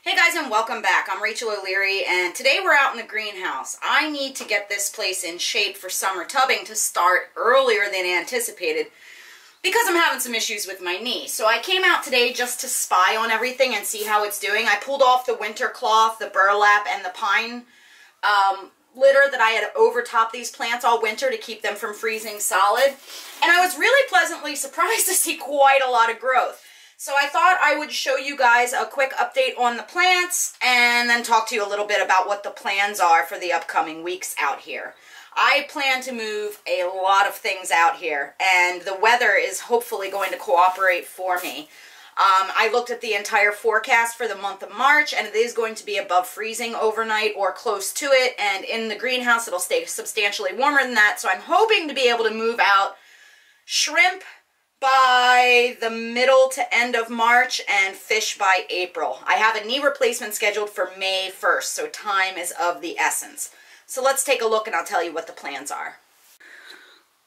Hey guys, and welcome back. I'm Rachel O'Leary, and today we're out in the greenhouse. I need to get this place in shape for summer tubbing to start earlier than anticipated because I'm having some issues with my knee. So I came out today just to spy on everything and see how it's doing. I pulled off the winter cloth, the burlap, and the pine litter that I had overtopped these plants all winter to keep them from freezing solid. And I was really pleasantly surprised to see quite a lot of growth. So I thought I would show you guys a quick update on the plants and then talk to you a little bit about what the plans are for the upcoming weeks out here. I plan to move a lot of things out here, and the weather is hopefully going to cooperate for me. I looked at the entire forecast for the month of March, and it is going to be above freezing overnight or close to it, and in the greenhouse it'll stay substantially warmer than that, so I'm hoping to be able to move out shrimp by the middle to end of March and fish by April. I have a knee replacement scheduled for May 1st, so time is of the essence. So let's take a look and I'll tell you what the plans are.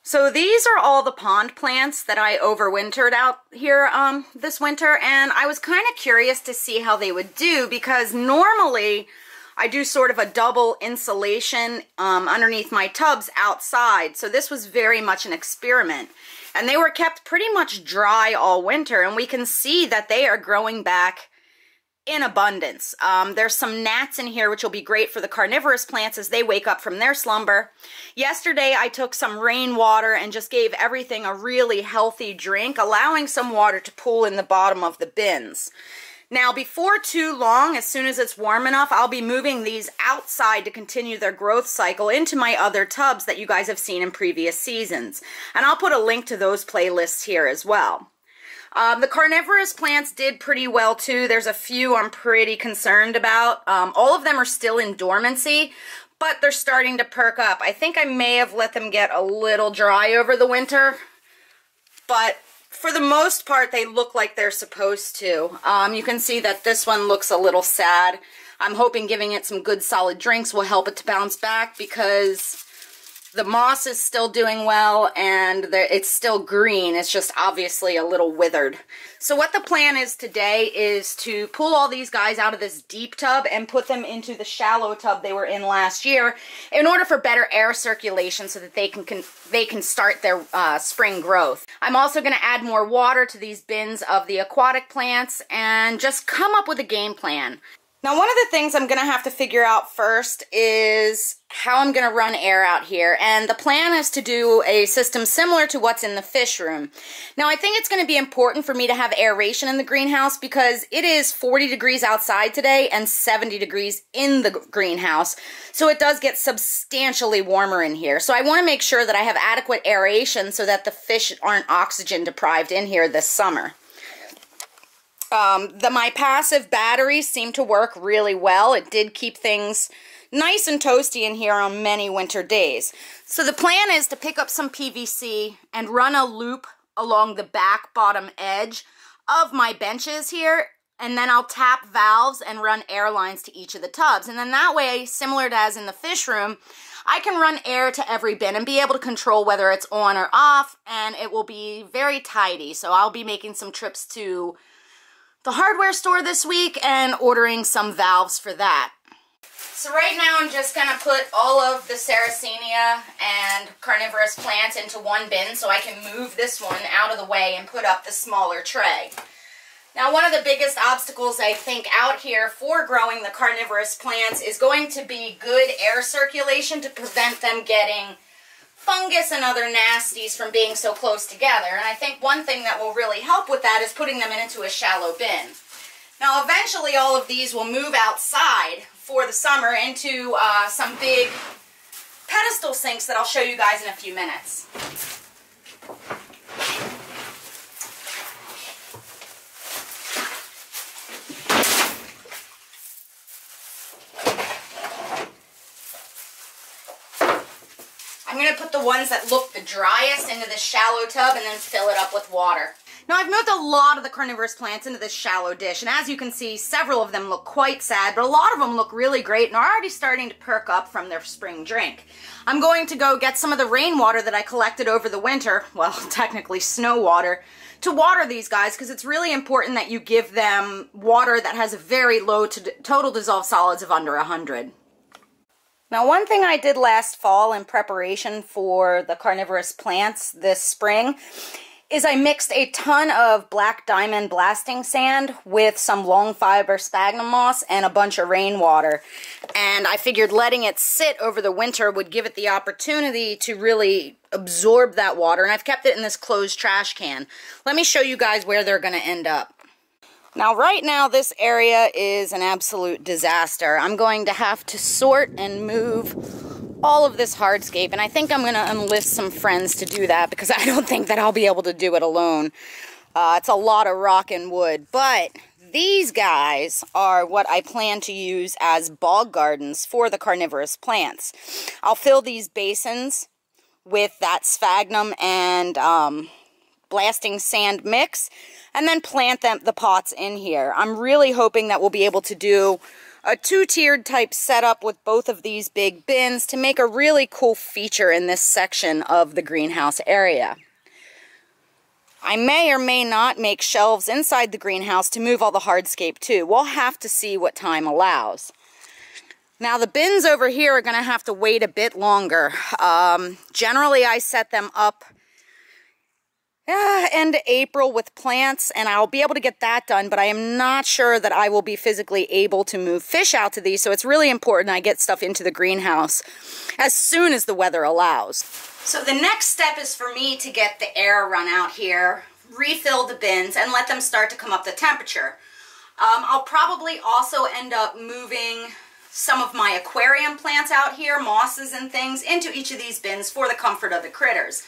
So these are all the pond plants that I overwintered out here this winter, and I was kind of curious to see how they would do because normally I do sort of a double insulation underneath my tubs outside, so this was very much an experiment. And they were kept pretty much dry all winter, and we can see that they are growing back in abundance. There's some gnats in here, which will be great for the carnivorous plants as they wake up from their slumber. Yesterday, I took some rainwater and just gave everything a really healthy drink, allowing some water to pool in the bottom of the bins. Now, before too long, as soon as it's warm enough, I'll be moving these outside to continue their growth cycle into my other tubs that you guys have seen in previous seasons. And I'll put a link to those playlists here as well. The carnivorous plants did pretty well too. There's a few I'm pretty concerned about. All of them are still in dormancy, but they're starting to perk up. I think I may have let them get a little dry over the winter, but for the most part, they look like they're supposed to. You can see that this one looks a little sad. I'm hoping giving it some good solid drinks will help it to bounce back because the moss is still doing well and it's still green. It's just obviously a little withered. So what the plan is today is to pull all these guys out of this deep tub and put them into the shallow tub they were in last year in order for better air circulation so that they can start their spring growth. I'm also going to add more water to these bins of the aquatic plants and just come up with a game plan. Now, one of the things I'm going to have to figure out first is how I'm going to run air out here, and the plan is to do a system similar to what's in the fish room. Now, I think it's going to be important for me to have aeration in the greenhouse because it is 40 degrees outside today and 70 degrees in the greenhouse, so it does get substantially warmer in here. So I want to make sure that I have adequate aeration so that the fish aren't oxygen deprived in here this summer. My passive batteries seem to work really well. It did keep things nice and toasty in here on many winter days. So the plan is to pick up some PVC and run a loop along the back bottom edge of my benches here, and then I'll tap valves and run air lines to each of the tubs. And then that way, similar to as in the fish room, I can run air to every bin and be able to control whether it's on or off, and it will be very tidy. So I'll be making some trips to the hardware store this week and ordering some valves for that. So right now I'm just going to put all of the Sarracenia and carnivorous plants into one bin so I can move this one out of the way and put up the smaller tray. Now, one of the biggest obstacles I think out here for growing the carnivorous plants is going to be good air circulation to prevent them getting fungus and other nasties from being so close together. And I think one thing that will really help with that is putting them into a shallow bin. Now, eventually all of these will move outside for the summer into some big pedestal sinks that I'll show you guys in a few minutes. I'm going to put the ones that look the driest into this shallow tub and then fill it up with water. Now, I've moved a lot of the carnivorous plants into this shallow dish, and as you can see, several of them look quite sad, but a lot of them look really great and are already starting to perk up from their spring drink. I'm going to go get some of the rainwater that I collected over the winter, well, technically snow water, to water these guys, because it's really important that you give them water that has a very low total dissolved solids of under 100. Now, one thing I did last fall in preparation for the carnivorous plants this spring is I mixed a ton of black diamond blasting sand with some long fiber sphagnum moss and a bunch of rainwater. And I figured letting it sit over the winter would give it the opportunity to really absorb that water. And I've kept it in this closed trash can. Let me show you guys where they're going to end up. Now, right now, this area is an absolute disaster. I'm going to have to sort and move all of this hardscape, and I think I'm going to enlist some friends to do that, because I don't think that I'll be able to do it alone. It's a lot of rock and wood, but these guys are what I plan to use as bog gardens for the carnivorous plants. I'll fill these basins with that sphagnum and blasting sand mix, and then plant the pots in here. I'm really hoping that we'll be able to do a two-tiered type setup with both of these big bins to make a really cool feature in this section of the greenhouse area. I may or may not make shelves inside the greenhouse to move all the hardscape to. We'll have to see what time allows. Now, the bins over here are going to have to wait a bit longer. Generally, I set them up end of April with plants, and I'll be able to get that done, but I am not sure that I will be physically able to move fish out to these, so it's really important I get stuff into the greenhouse as soon as the weather allows. So the next step is for me to get the air run out here, refill the bins, and let them start to come up the temperature. I'll probably also end up moving some of my aquarium plants out here, mosses and things, into each of these bins for the comfort of the critters.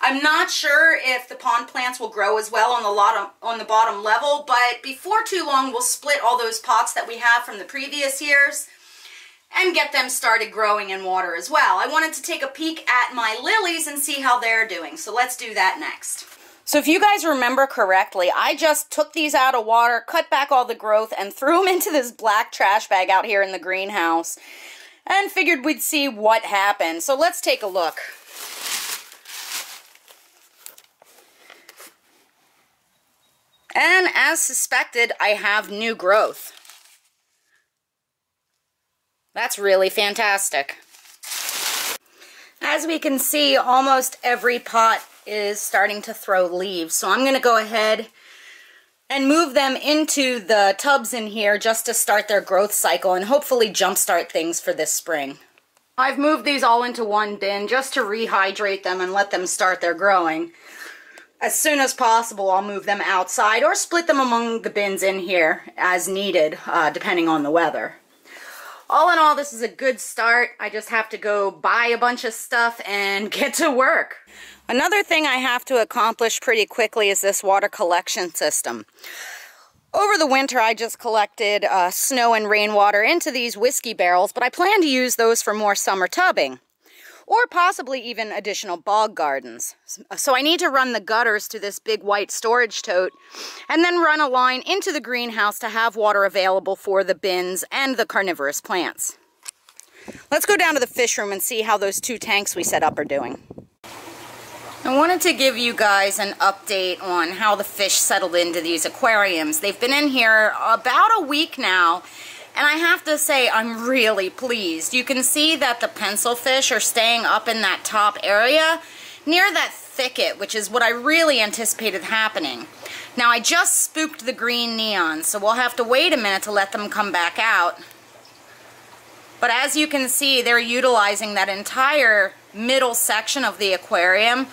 I'm not sure if the pond plants will grow as well on the bottom level, but before too long we'll split all those pots that we have from the previous years and get them started growing in water as well. I wanted to take a peek at my lilies and see how they're doing, so let's do that next. So if you guys remember correctly, I just took these out of water, cut back all the growth, and threw them into this black trash bag out here in the greenhouse, and figured we'd see what happened. So let's take a look. And as suspected, I have new growth. That's really fantastic. As we can see, almost every pot is starting to throw leaves. So I'm going to go ahead and move them into the tubs in here just to start their growth cycle and hopefully jumpstart things for this spring. I've moved these all into one bin just to rehydrate them and let them start their growing. As soon as possible, I'll move them outside or split them among the bins in here as needed, depending on the weather. All in all, this is a good start. I just have to go buy a bunch of stuff and get to work. Another thing I have to accomplish pretty quickly is this water collection system. Over the winter, I just collected snow and rainwater into these whiskey barrels, but I plan to use those for more summer tubbing, or possibly even additional bog gardens. So I need to run the gutters to this big white storage tote and then run a line into the greenhouse to have water available for the bins and the carnivorous plants. Let's go down to the fish room and see how those two tanks we set up are doing. I wanted to give you guys an update on how the fish settled into these aquariums. They've been in here about a week now, and I have to say, I'm really pleased. You can see that the pencil fish are staying up in that top area near that thicket, which is what I really anticipated happening. Now, I just spooked the green neons, so we'll have to wait a minute to let them come back out. But as you can see, they're utilizing that entire middle section of the aquarium,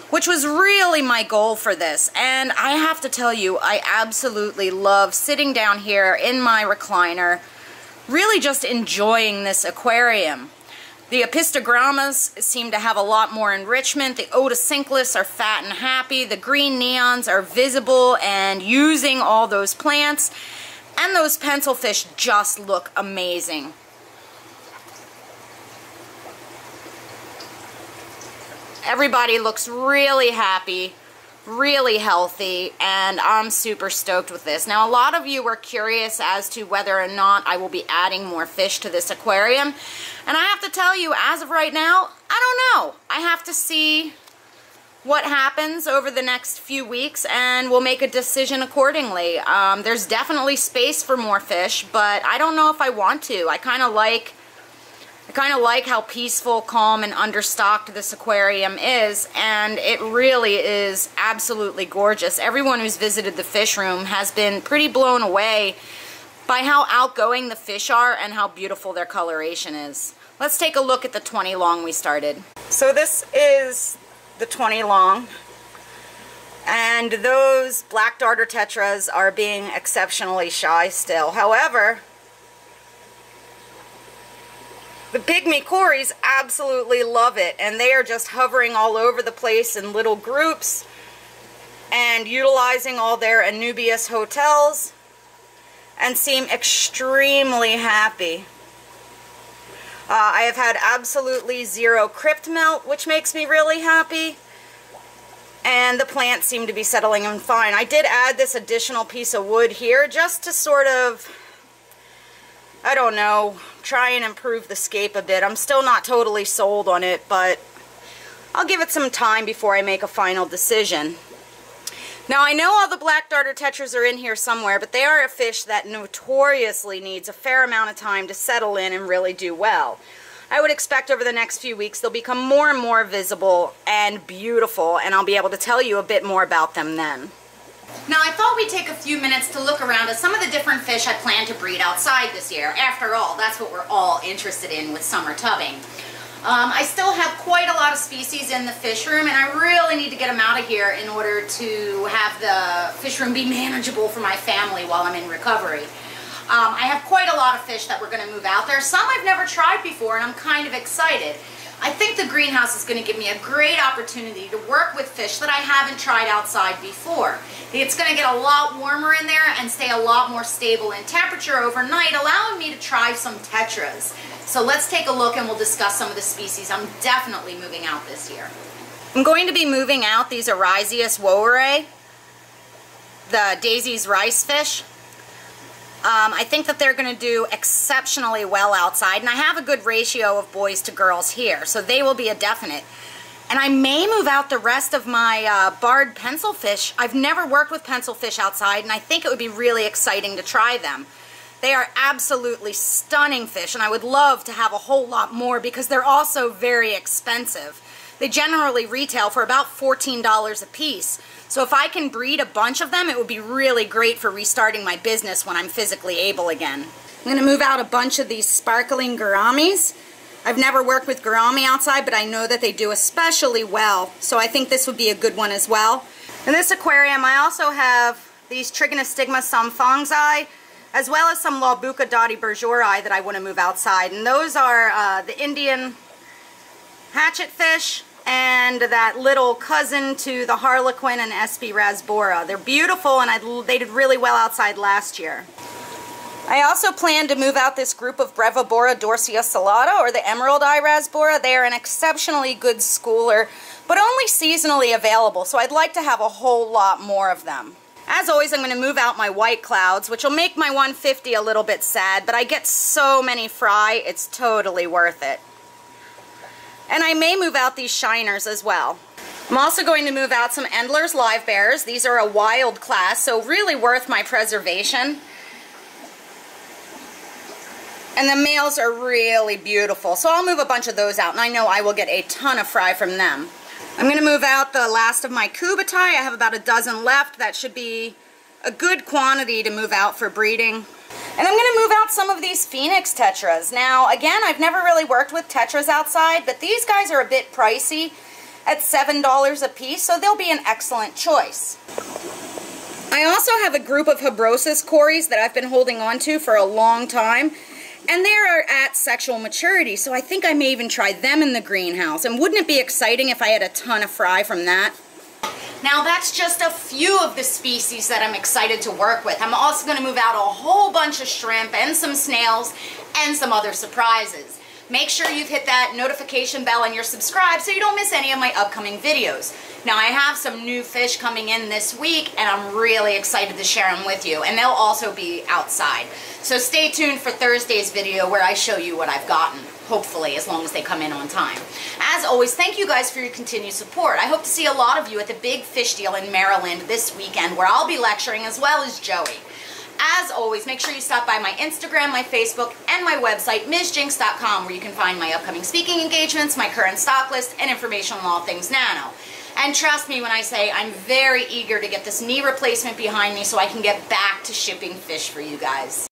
which was really my goal for this. And I have to tell you, I absolutely love sitting down here in my recliner, really just enjoying this aquarium. The apistogrammas seem to have a lot more enrichment. The otocinclus are fat and happy. The green neons are visible and using all those plants. And those pencil fish just look amazing. Everybody looks really happy, really healthy, and I'm super stoked with this. Now, a lot of you were curious as to whether or not I will be adding more fish to this aquarium, and I have to tell you, as of right now, I don't know. I have to see what happens over the next few weeks, and we'll make a decision accordingly. There's definitely space for more fish, but I don't know if I want to. I kind of like how peaceful, calm, and understocked this aquarium is, and it really is absolutely gorgeous. Everyone who's visited the fish room has been pretty blown away by how outgoing the fish are and how beautiful their coloration is. Let's take a look at the 20 long we started. So this is the 20 long, and those black darter tetras are being exceptionally shy still. However, the pygmy cories absolutely love it, and they are just hovering all over the place in little groups and utilizing all their anubias hotels and seem extremely happy. I have had absolutely zero crypt melt, which makes me really happy, and the plants seem to be settling in fine. I did add this additional piece of wood here just to sort of, I don't know, try and improve the scape a bit. I'm still not totally sold on it, but I'll give it some time before I make a final decision. Now, I know all the black darter tetras are in here somewhere, but they are a fish that notoriously needs a fair amount of time to settle in and really do well. I would expect over the next few weeks they'll become more and more visible and beautiful, and I'll be able to tell you a bit more about them then. Now, I thought we'd take a few minutes to look around at some of the different fish I plan to breed outside this year. After all, that's what we're all interested in with summer tubbing. I still have quite a lot of species in the fish room, and I really need to get them out of here in order to have the fish room be manageable for my family while I'm in recovery. I have quite a lot of fish that we're going to move out there. Some I've never tried before, and I'm kind of excited. I think the greenhouse is going to give me a great opportunity to work with fish that I haven't tried outside before. It's going to get a lot warmer in there and stay a lot more stable in temperature overnight, allowing me to try some tetras. So let's take a look and we'll discuss some of the species I'm definitely moving out this year. I'm going to be moving out these Aeration System, the Daisy's rice fish. I think that they're going to do exceptionally well outside, and I have a good ratio of boys to girls here, so they will be a definite. And I may move out the rest of my barred pencil fish. I've never worked with pencil fish outside, and I think it would be really exciting to try them. They are absolutely stunning fish, and I would love to have a whole lot more because they're also very expensive. They generally retail for about $14 a piece. So if I can breed a bunch of them, it would be really great for restarting my business when I'm physically able again. I'm going to move out a bunch of these sparkling gouramis. I've never worked with gourami outside, but I know that they do especially well. So I think this would be a good one as well. In this aquarium, I also have these Trigonostigma samfongzi, as well as some Laubuca dotty bergeri that I want to move outside. And those are the Indian hatchet fish and that little cousin to the Harlequin and SP rasbora. They're beautiful, and they did really well outside last year. I also plan to move out this group of Brevibora dorsea salata, or the emerald eye rasbora. They are an exceptionally good schooler, but only seasonally available, so I'd like to have a whole lot more of them. As always, I'm going to move out my white clouds, which will make my 150 a little bit sad, but I get so many fry, it's totally worth it. And I may move out these shiners as well. I'm also going to move out some Endler's live bears. These are a wild class, so really worth my preservation. And the males are really beautiful, so I'll move a bunch of those out, and I know I will get a ton of fry from them. I'm going to move out the last of my Kubatai. I have about a dozen left. That should be a good quantity to move out for breeding. And I'm going to move out some of these Phoenix tetras. Now, again, I've never really worked with tetras outside, but these guys are a bit pricey at $7 a piece, so they'll be an excellent choice. I also have a group of Habrosus cories that I've been holding on to for a long time, and they are at sexual maturity, so I think I may even try them in the greenhouse. And wouldn't it be exciting if I had a ton of fry from that? Now, that's just a few of the species that I'm excited to work with. I'm also going to move out a whole bunch of shrimp and some snails and some other surprises. Make sure you've hit that notification bell and you're subscribed so you don't miss any of my upcoming videos. Now I have some new fish coming in this week and I'm really excited to share them with you, and they'll also be outside. So stay tuned for Thursday's video where I show you what I've gotten, hopefully, as long as they come in on time. As always, thank you guys for your continued support. I hope to see a lot of you at the Big Fish Deal in Maryland this weekend where I'll be lecturing as well as Joey. As always, make sure you stop by my Instagram, my Facebook, and my website, MsJinx.com, where you can find my upcoming speaking engagements, my current stock list, and information on all things nano. And trust me when I say I'm very eager to get this knee replacement behind me so I can get back to shipping fish for you guys.